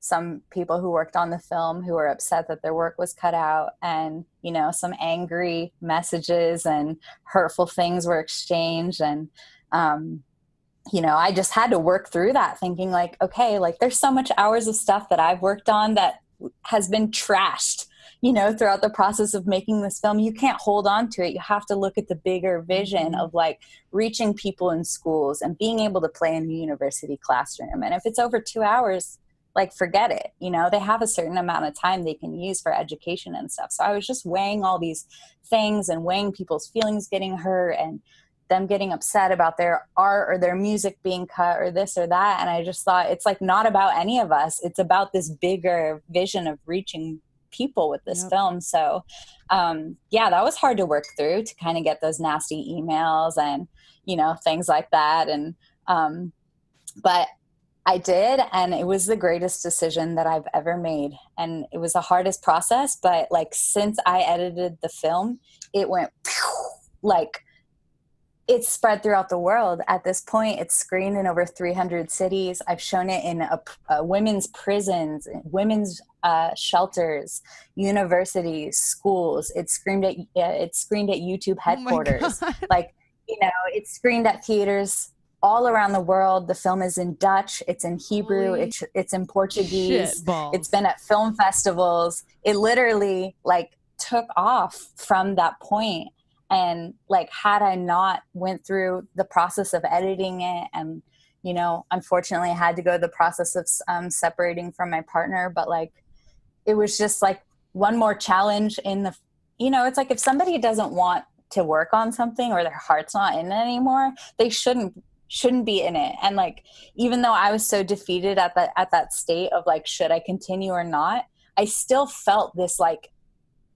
some people who worked on the film who were upset that their work was cut out, and, some angry messages and hurtful things were exchanged. And, I just had to work through that thinking like, okay, like there's so much hours of stuff that I've worked on that has been trashed, throughout the process of making this film, you can't hold on to it. You have to look at the bigger vision of like reaching people in schools and being able to play in a university classroom. And if it's over 2 hours, like forget it. They have a certain amount of time they can use for education and stuff. So I was just weighing all these things and weighing people's feelings getting hurt and them getting upset about their art or their music being cut or this or that. And I just thought, it's like not about any of us. It's about this bigger vision of reaching people with this film. So that was hard to work through, to kind of get those nasty emails and things like that. And but I did, and it was the greatest decision that I've ever made. And it was the hardest process, but like since I edited the film, it went like it's spread throughout the world. At this point, it's screened in over 300 cities. I've shown it in women's prisons, women's shelters, universities, schools. It's screened at YouTube headquarters. It's screened at theaters all around the world. The film is in Dutch, it's in Hebrew, it's in Portuguese. It's been at film festivals. It literally like took off from that point. And like, had I not went through the process of editing it, and unfortunately I had to go the process of separating from my partner, but like it was just like one more challenge in the it's like if somebody doesn't want to work on something or their heart's not in it anymore, they shouldn't be in it. And like, even though I was so defeated at that state of like, should I continue or not, I still felt this like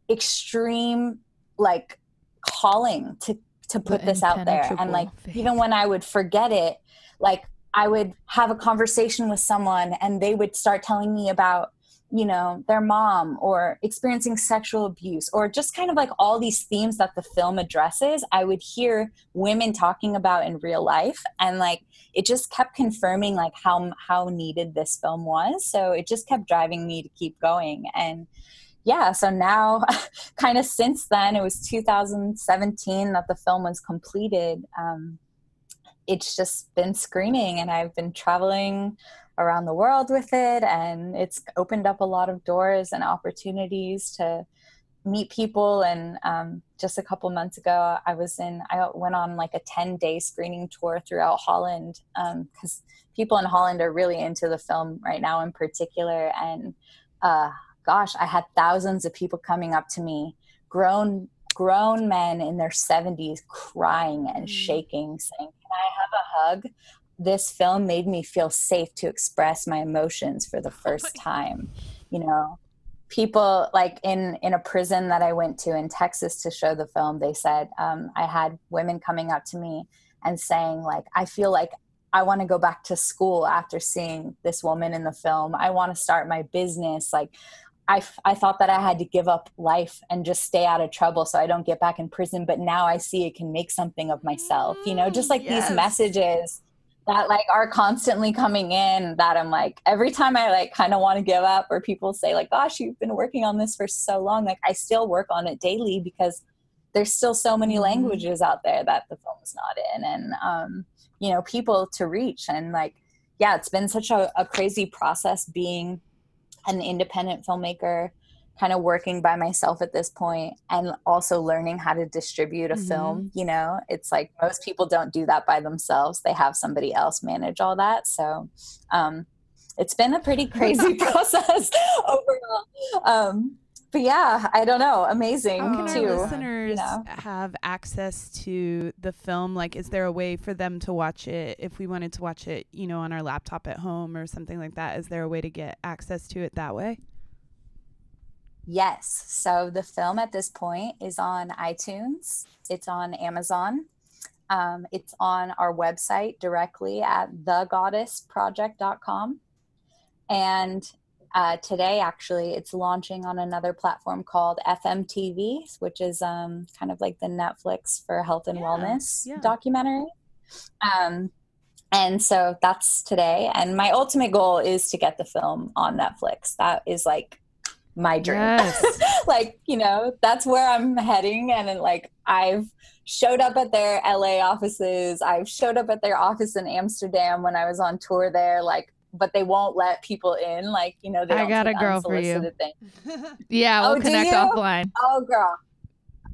extreme like calling to put this out there. And like faith. Even when I would forget it, like I would have a conversation with someone and they would start telling me about their mom or experiencing sexual abuse or just kind of like all these themes that the film addresses. I would hear women talking about in real life, and like it just kept confirming like how needed this film was. So it just kept driving me to keep going. And so now kind of since then, it was 2017 that the film was completed. It's just been screening, and I've been traveling around the world with it, and it's opened up a lot of doors and opportunities to meet people. And just a couple months ago, I went on like a 10-day screening tour throughout Holland, because people in Holland are really into the film right now in particular. And I had thousands of people coming up to me, grown men in their 70s, crying and shaking, saying, "Can I have a hug? This film made me feel safe to express my emotions for the first time." People like in a prison that I went to in Texas to show the film, they said, I had women coming up to me and saying like, "I feel like I want to go back to school after seeing this woman in the film. I want to start my business. Like, I thought that I had to give up life and just stay out of trouble so I don't get back in prison. But now I see it can make something of myself." Just like these messages that like are constantly coming in, that I'm like, every time I like kind of want to give up, or people say like, "Gosh, you've been working on this for so long." Like I still work on it daily because there's still so many languages out there that the film is not in, and, people to reach. And like, it's been such a crazy process being an independent filmmaker, kind of working by myself at this point, and also learning how to distribute a film. It's like most people don't do that by themselves. They have somebody else manage all that. So it's been a pretty crazy process overall. But I don't know. Amazing. How can too. Our listeners have access to the film? Like, is there a way for them to watch it if we wanted to watch it, on our laptop at home or something like that? Is there a way to get access to it that way? Yes. So the film at this point is on iTunes. It's on Amazon. It's on our website directly at thegoddessproject.com. And today, actually, it's launching on another platform called FMTV, which is kind of like the Netflix for health and wellness documentary. And so that's today. And my ultimate goal is to get the film on Netflix. That is like my dream. Yes. Like, that's where I'm heading. And like, I've showed up at their LA offices. I've showed up at their office in Amsterdam when I was on tour there. Like, but they won't let people in. Like, you know, they don't I got a take girl for you. unsolicited things. Yeah, we'll do connect you? offline. Oh, girl.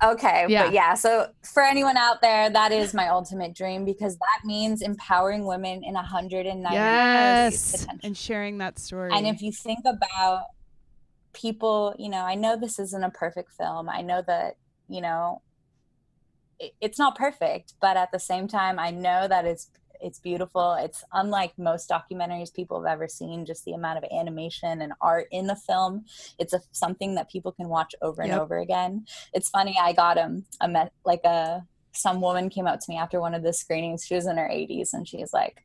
Okay. Yeah. But yeah, so for anyone out there, that is my ultimate dream, because that means empowering women in 190 Yes. countries, And sharing that story. and if you think about people, you know, I know this isn't a perfect film. I know that, you know, it's not perfect, but at the same time, I know that it's beautiful. It's unlike most documentaries people have ever seen, just the amount of animation and art in the film. It's something that people can watch over and over again. It's funny, I got some woman came up to me after one of the screenings. She was in her 80s, and she's like,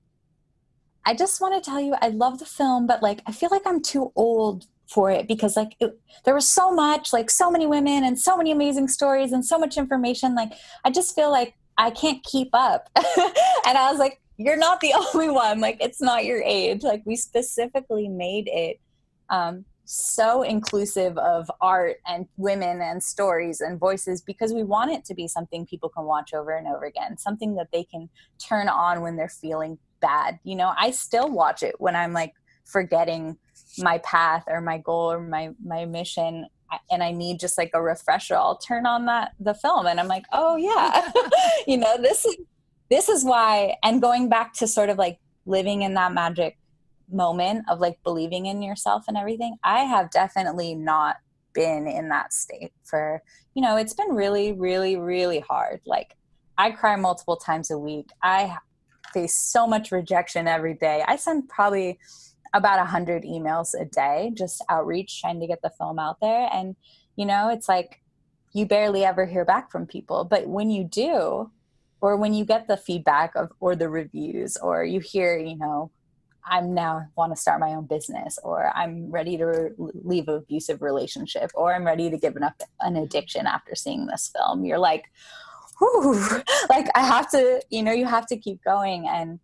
I just want to tell you, I love the film, but like, I feel like I'm too old for it, because like there was so much, like so many women and so many amazing stories and so much information. Like, I just feel like I can't keep up. And I was like, you're not the only one. Like, it's not your age. Like, we specifically made it so inclusive of art and women and stories and voices, because we want it to be something people can watch over and over again, something that they can turn on when they're feeling bad. You know, I still watch it when I'm like forgetting my path or my goal or my mission, and I need just like a refresher. I'll turn on the film, and I'm like, oh yeah, you know, this is why. And going back to sort of like living in that magic moment of like believing in yourself and everything, I have definitely not been in that state for, you know, it's been really, really, really hard. Like, I cry multiple times a week. I face so much rejection every day. I send probably about 100 emails a day, just outreach, trying to get the film out there. And, you know, it's like you barely ever hear back from people. But when you do, or when you get the feedback or the reviews, or you hear, you know, I'm now want to start my own business, or I'm ready to leave an abusive relationship, or I'm ready to give up an addiction after seeing this film, you're like, whew, like I have to, you know, you have to keep going. And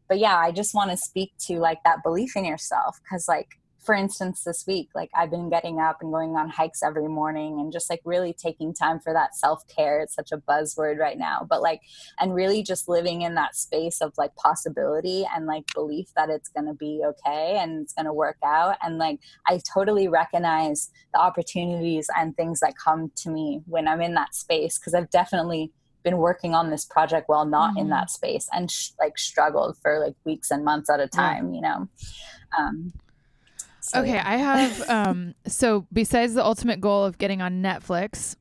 but yeah, I just want to speak to like that belief in yourself, because like, for instance, this week, like I've been getting up and going on hikes every morning, and just like really taking time for that self-care. It's such a buzzword right now, but like, and really just living in that space of like possibility and like belief that it's going to be okay and it's going to work out. And like, I totally recognize the opportunities and things that come to me when I'm in that space, because I've definitely been working on this project while not in that space, and like struggled for like weeks and months at a time, you know? So, okay, yeah. I have, so besides the ultimate goal of getting on Netflix,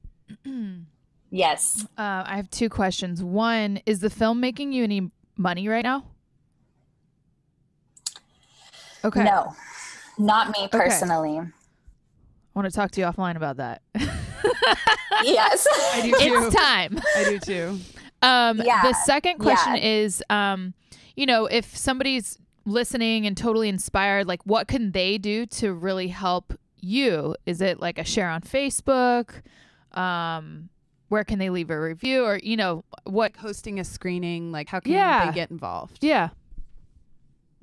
yes. I have two questions. One, is the film making you any money right now? Okay. No, not me personally. I want to talk to you offline about that. Yes. I do too. It's time. I do too. The second question is, you know, if somebody's listening and totally inspired, like what can they do to really help you? Is it like a share on Facebook? Where can they leave a review, or, you know, what? Hosting a screening, like how can they get involved? Yeah.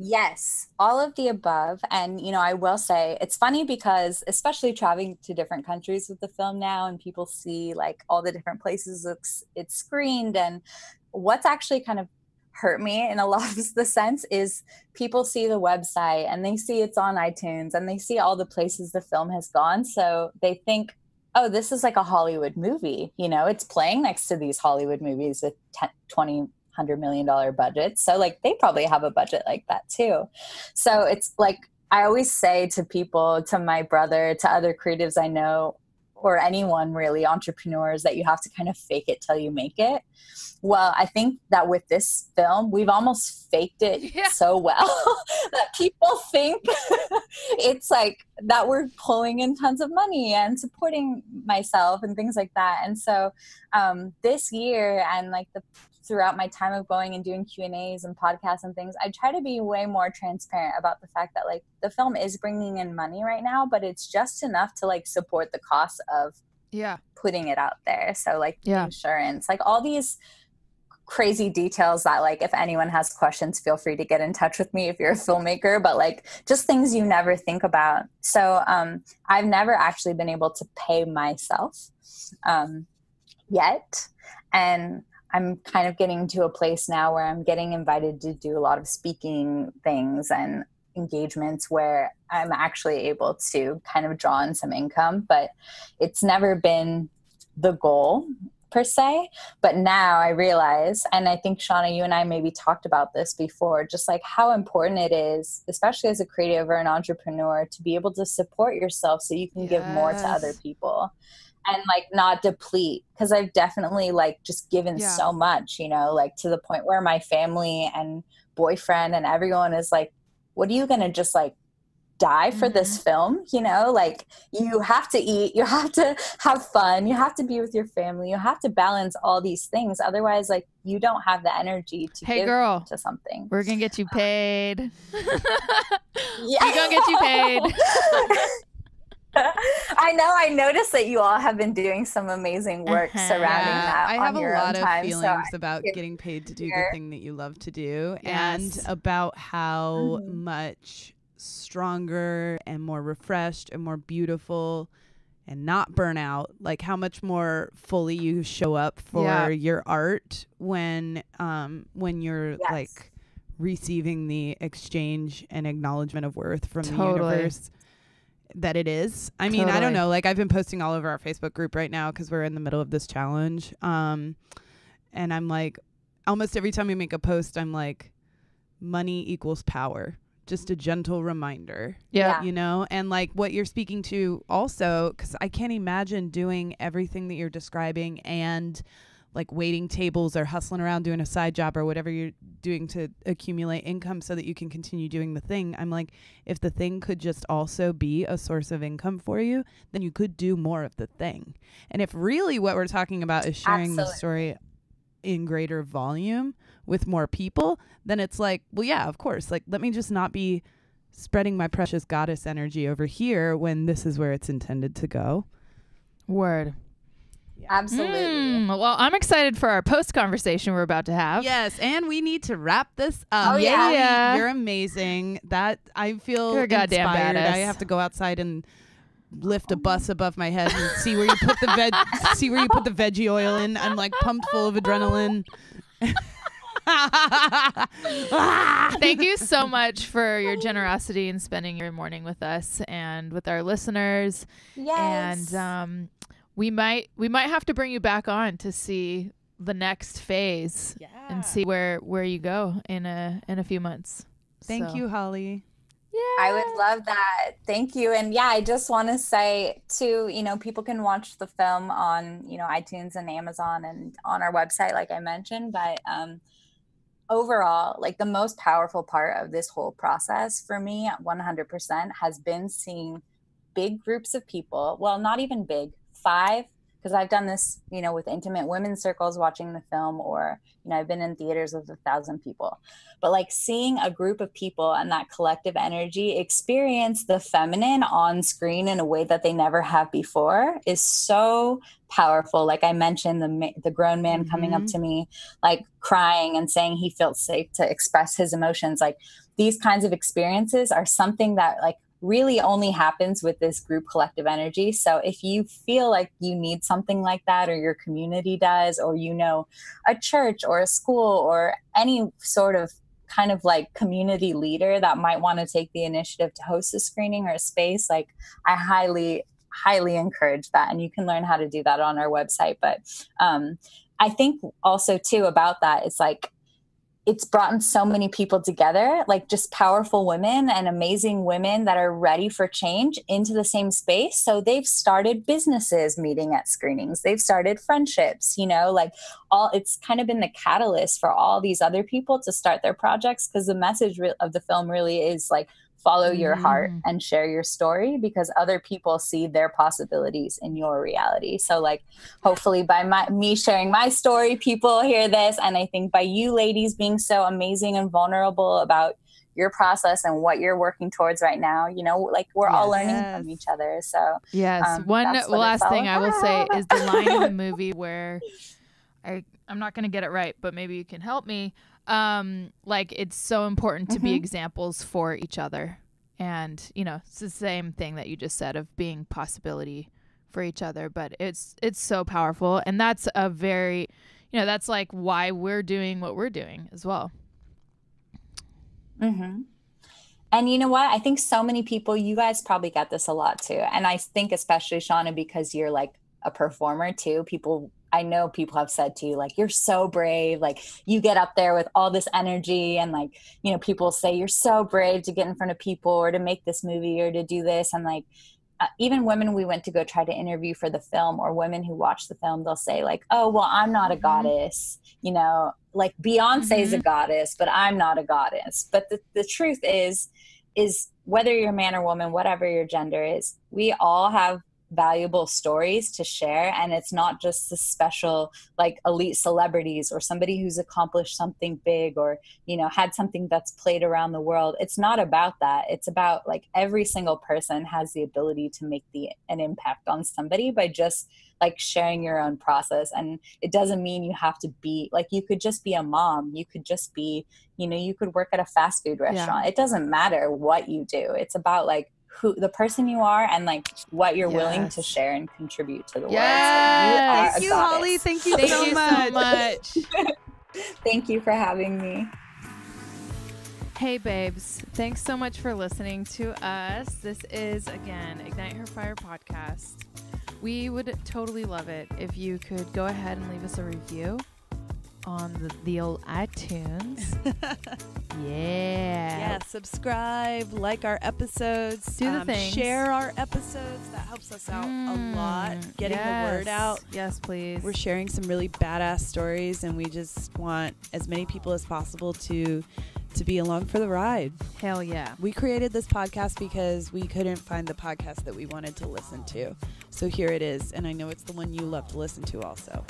Yes, all of the above. And, you know, I will say it's funny because especially traveling to different countries with the film now, and people see like all the different places it's screened, and what's actually kind of hurt me in a lot of the sense is people see the website and they see it's on iTunes and they see all the places the film has gone. So they think, oh, this is like a Hollywood movie. You know, it's playing next to these Hollywood movies with 20, $100 million budgets. So like they probably have a budget like that too. So it's like, I always say to people, to my brother, to other creatives I know, or anyone really, entrepreneurs, that you have to kind of fake it till you make it. Well, I think that with this film, we've almost faked it so well that people think it's like that we're pulling in tons of money and supporting myself and things like that. And so this year, and like throughout my time of going and doing Q&As and podcasts and things, I try to be way more transparent about the fact that like the film is bringing in money right now, but it's just enough to like support the cost of putting it out there. So like insurance, like all these crazy details that like, if anyone has questions, feel free to get in touch with me if you're a filmmaker, but like just things you never think about. So I've never actually been able to pay myself yet. And I'm kind of getting to a place now where I'm getting invited to do a lot of speaking things, and engagements where I'm actually able to kind of draw in some income, but it's never been the goal per se. But now I realize, and I think Shauna, you and I maybe talked about this before, just like how important it is, especially as a creative or an entrepreneur, to be able to support yourself so you can give more to other people and like not deplete. Because I've definitely like just given so much, you know, like to the point where my family and boyfriend and everyone is like, what are you going to just like die for this film? You know, like you have to eat, you have to have fun, you have to be with your family, you have to balance all these things. Otherwise, like you don't have the energy to give to something. We're going to get you paid. We're going to get you paid. I know. I noticed that you all have been doing some amazing work surrounding that. I have a lot of time, feelings about getting paid to do the thing that you love to do, and about how much stronger and more refreshed and more beautiful and not burn out, like how much more fully you show up for your art when you're like receiving the exchange and acknowledgement of worth from the universe that it is. I mean, I don't know, like I've been posting all over our Facebook group right now because we're in the middle of this challenge, and I'm like, almost every time we make a post, I'm like, money equals power. Just a gentle reminder, you know, and like what you're speaking to also, because I can't imagine doing everything that you're describing and like waiting tables or hustling around doing a side job or whatever you're doing to accumulate income so that you can continue doing the thing. I'm like, if the thing could just also be a source of income for you, then you could do more of the thing. And if really what we're talking about is sharing the story in greater volume with more people, then it's like, well, yeah, of course. Like, let me just not be spreading my precious goddess energy over here when this is where it's intended to go. Word. Absolutely. Well, I'm excited for our post conversation we're about to have. Yes, and we need to wrap this up. Oh, yeah. You're amazing. That I feel You're a goddamn inspired. badass. I have to go outside and lift a bus above my head and see where you put the see where you put the veggie oil in. I'm like pumped full of adrenaline. Thank you so much for your generosity in spending your morning with us and with our listeners. Yes. And we might have to bring you back on to see the next phase and see where you go in a few months. Thank you, Holly. Yeah. I would love that. Thank you. And yeah, I just want to say too, you know, people can watch the film on, you know, iTunes and Amazon and on our website, like I mentioned, but overall, like the most powerful part of this whole process for me 100% has been seeing big groups of people. Well, not even big, 5, because I've done this, you know, with intimate women's circles watching the film, or, you know, I've been in theaters with 1,000 people. But like seeing a group of people and that collective energy experience the feminine on screen in a way that they never have before is so powerful. Like I mentioned, the grown man coming up to me, like crying and saying he felt safe to express his emotions. Like these kinds of experiences are something that like really only happens with this group collective energy. So if you feel like you need something like that, or your community does, or, you know, a church or a school or any sort of kind of like community leader that might want to take the initiative to host a screening or a space, like I highly encourage that. And you can learn how to do that on our website. But I think also too about that, it's like, it's brought in so many people together, like just powerful women and amazing women that are ready for change into the same space. So they've started businesses meeting at screenings. They've started friendships, you know, like it's kind of been the catalyst for all these other people to start their projects. Because the message of the film really is like, follow your heart and share your story, because other people see their possibilities in your reality. So like, hopefully by me sharing my story, people hear this. And I think by you ladies being so amazing and vulnerable about your process and what you're working towards right now, you know, like we're all learning from each other. So one last thing I will say is the line in the movie where I'm not going to get it right, but maybe you can help me. Like it's so important to be examples for each other. And, you know, it's the same thing that you just said of being possibility for each other, but it's so powerful. And that's a very, you know, that's like why we're doing what we're doing as well. And you know what? I think so many people, you guys probably get this a lot too. And I think especially Shauna, because you're like a performer too, I know people have said to you, like, you're so brave. Like you get up there with all this energy and like, you know, people say you're so brave to get in front of people or to make this movie or to do this. And like, even women we went to go try to interview for the film, or women who watch the film, they'll say like, oh, well, I'm not a goddess, you know, like Beyonce is a goddess, but I'm not a goddess. But the truth is whether you're a man or woman, whatever your gender is, we all have valuable stories to share. And it's not just the special, like elite celebrities or somebody who's accomplished something big or, you know, had something that's played around the world. It's not about that. It's about like every single person has the ability to make an impact on somebody by just like sharing your own process. And it doesn't mean you have to be like, you could just be a mom. You could just be, you know, you could work at a fast food restaurant. It doesn't matter what you do. It's about like who the person you are and like what you're willing to share and contribute to the world. So Thank you, Holli. Thank you so much. Thank you for having me. Hey babes, thanks so much for listening to us. This is, again, Ignite Her Fire podcast. We would totally love it if you could go ahead and leave us a review on the old iTunes. Yeah, subscribe, like our episodes, do the things, share our episodes. That helps us out a lot, getting the word out. Yes, please. We're sharing some really badass stories, and we just want as many people as possible to be along for the ride. Hell yeah. We created this podcast because we couldn't find the podcast that we wanted to listen to. So here it is, and I know it's the one you love to listen to also.